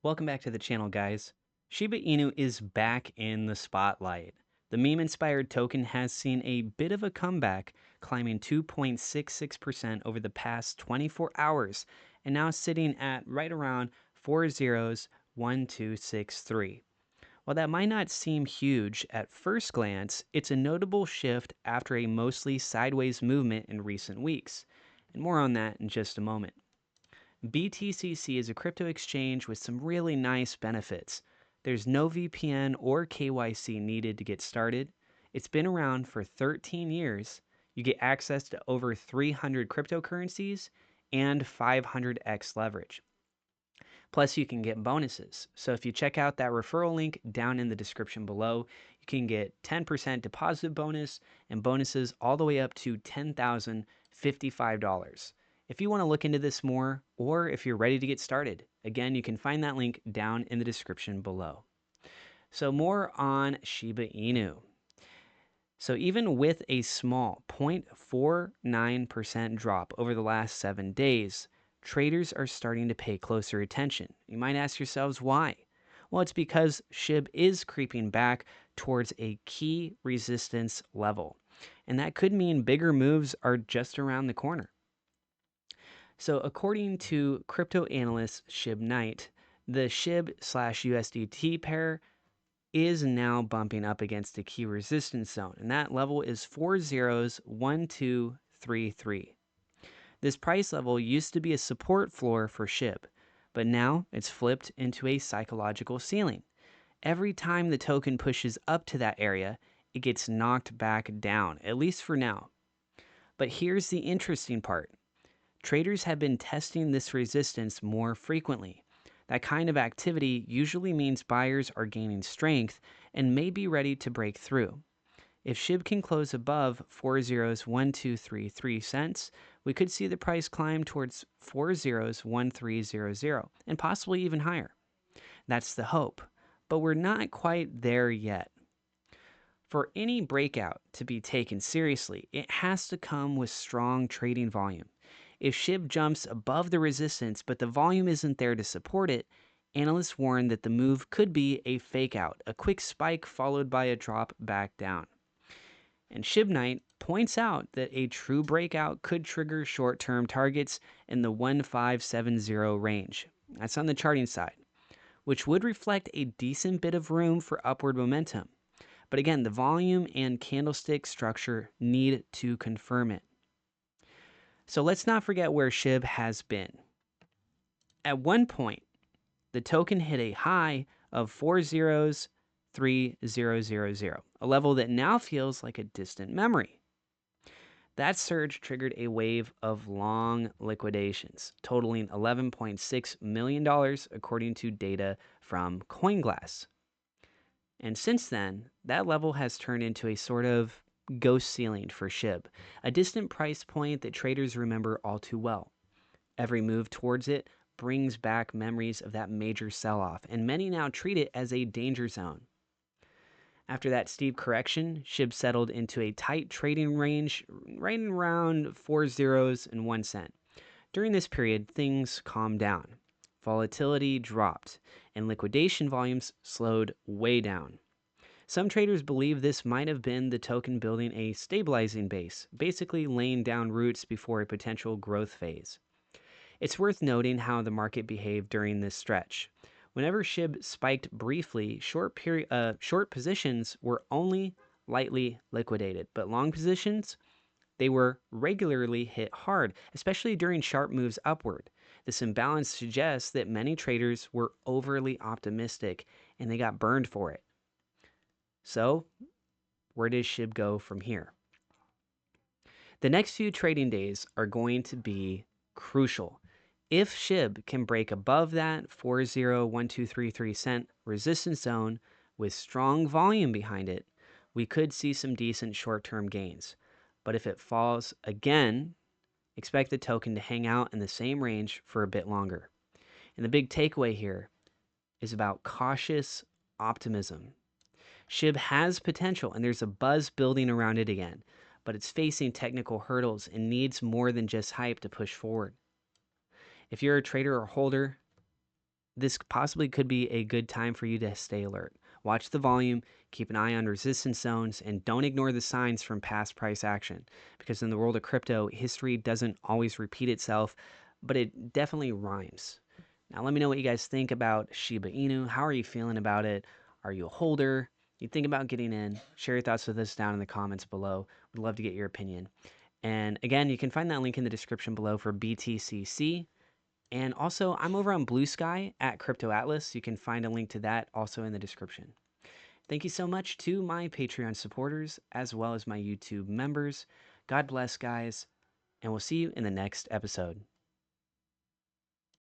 Welcome back to the channel, guys. Shiba Inu is back in the spotlight. The meme-inspired token has seen a bit of a comeback, climbing 2.66% over the past 24 hours, and now sitting at right around 401263. While that might not seem huge at first glance, it's a notable shift after a mostly sideways movement in recent weeks. And more on that in just a moment. BTCC is a crypto exchange with some really nice benefits. There's no VPN or KYC needed to get started. It's been around for 13 years. You get access to over 300 cryptocurrencies and 500x leverage. Plus, you can get bonuses. So if you check out that referral link down in the description below, you can get 10% deposit bonus and bonuses all the way up to $10,055. If you want to look into this more, or if you're ready to get started, again, you can find that link down in the description below. So more on Shiba Inu. So even with a small 0.49% drop over the last 7 days, traders are starting to pay closer attention. You might ask yourselves why. Well, it's because SHIB is creeping back towards a key resistance level, and that could mean bigger moves are just around the corner. So according to crypto analyst SHIB Knight, the SHIB/USDT pair is now bumping up against a key resistance zone, and that level is 401233. This price level used to be a support floor for SHIB, but now it's flipped into a psychological ceiling. Every time the token pushes up to that area, it gets knocked back down, at least for now. But here's the interesting part. Traders have been testing this resistance more frequently. That kind of activity usually means buyers are gaining strength and may be ready to break through. If SHIB can close above 401233 cents, we could see the price climb towards 401300 and possibly even higher. That's the hope, but we're not quite there yet. For any breakout to be taken seriously, it has to come with strong trading volume. If SHIB jumps above the resistance but the volume isn't there to support it, analysts warn that the move could be a fake out, a quick spike followed by a drop back down. And SHIB Knight points out that a true breakout could trigger short-term targets in the 1570 range. That's on the charting side, which would reflect a decent bit of room for upward momentum. But again, the volume and candlestick structure need to confirm it. So let's not forget where SHIB has been. At one point, the token hit a high of 403000, a level that now feels like a distant memory. That surge triggered a wave of long liquidations, totaling $11.6 million according to data from CoinGlass. And since then, that level has turned into a sort of ghost ceiling for SHIB, a distant price point that traders remember all too well. Every move towards it brings back memories of that major sell-off, and many now treat it as a danger zone. After that steep correction, SHIB settled into a tight trading range right around 4 zeros and 1 cent. During this period, things calmed down. Volatility dropped, and liquidation volumes slowed way down. Some traders believe this might have been the token building a stabilizing base, basically laying down roots before a potential growth phase. It's worth noting how the market behaved during this stretch. Whenever SHIB spiked briefly, short positions were only lightly liquidated, but long positions, they were regularly hit hard, especially during sharp moves upward. This imbalance suggests that many traders were overly optimistic and they got burned for it. So, where does SHIB go from here? The next few trading days are going to be crucial. If SHIB can break above that 401233 cent resistance zone with strong volume behind it, we could see some decent short-term gains. But if it falls again, expect the token to hang out in the same range for a bit longer. And the big takeaway here is about cautious optimism. SHIB has potential and there's a buzz building around it again, but it's facing technical hurdles and needs more than just hype to push forward. If you're a trader or holder, this possibly could be a good time for you to stay alert. Watch the volume, keep an eye on resistance zones, and don't ignore the signs from past price action. Because in the world of crypto, history doesn't always repeat itself, but it definitely rhymes. Now, let me know what you guys think about Shiba Inu. How are you feeling about it? Are you a holder? You think about getting in? Share your thoughts with us down in the comments below. We'd love to get your opinion. And again, you can find that link in the description below for BTCC. And also, I'm over on Blue Sky at Crypto Atlas. You can find a link to that also in the description. Thank you so much to my Patreon supporters as well as my YouTube members. God bless, guys, and we'll see you in the next episode.